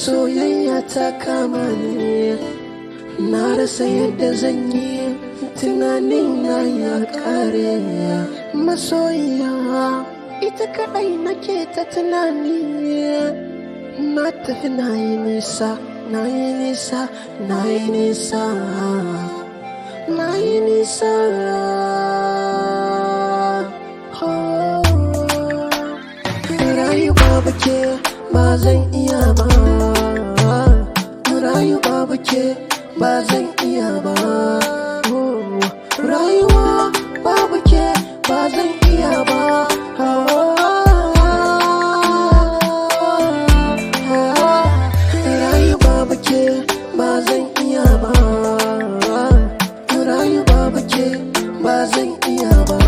soyayya ta kama ni, na rasa yadda zan yi, tunanin na ya kare. Masoyiya ita kadai nake ta tunani, na tafi na yi nisa, na yi nisa, na yi nisa, na yi nisa. Rayuwa babu ke ba zan iya ba, rayuwa babu ke ba zan iya ba, rayuwa babu ke ba zan iya ba. Rayuwa babu ke ba zan iya ba, rayuwa babu ke ba zan iya ba,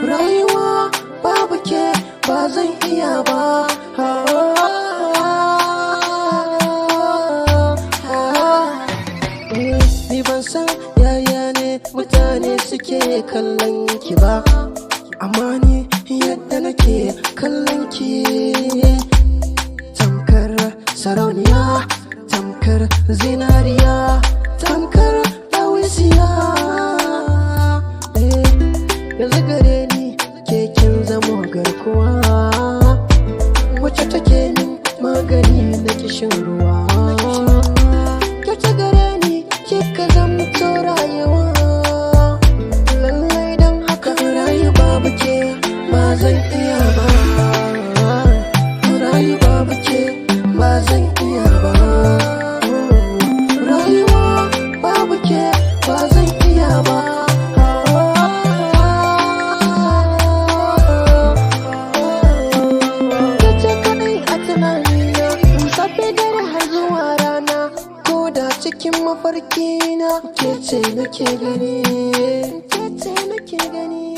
rayuwa babu ke ba zan iya ba. Ni ban san yaya ne mutane suke kallon ki ba, amma ni yadda nake kallon ki, tamkar sarauniya, tamkar zinariya, tamkar dawisiya. Yanzu gare ni ke kin zamo garkuwa, wacce take min magani na kishin ruwa. Kyauta gare ni kika zamto rayuwa, lallai don haka rayu babu ke ba zan iya ba, rayu babu ke ba zan iya ba, rayuwa babu ke ba zan iya ba. Cikin mafarkina ke ce nake gani, ke ce nake gani.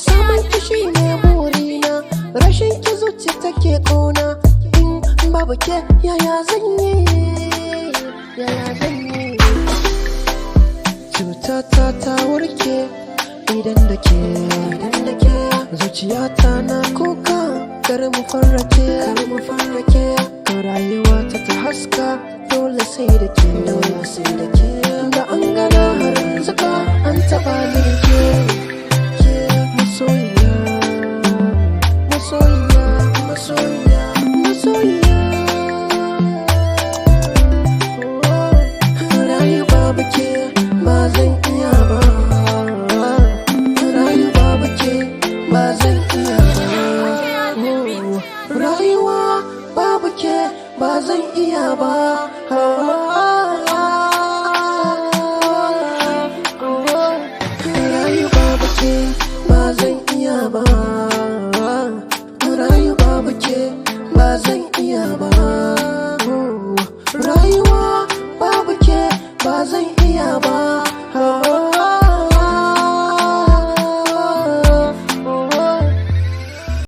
Samun kishi ne burina, rashin ki zuci take ƙona. In babu ke yaya zan yi, yaya zan yi. Cutata ta warke idan da ke, zuciyata na kuka, kar mu farrake, rayuwa ta haska. Dole sai da ke, dole sai da ke, da an gana har zuka an taɓa min ke, masoyiya, masoyiya, masoyiya, masoyiya. Rayu babu ke ba zan iya ba, rayu babu ke ba zan iya ba, rayuwa babu ke ba zan iya ba.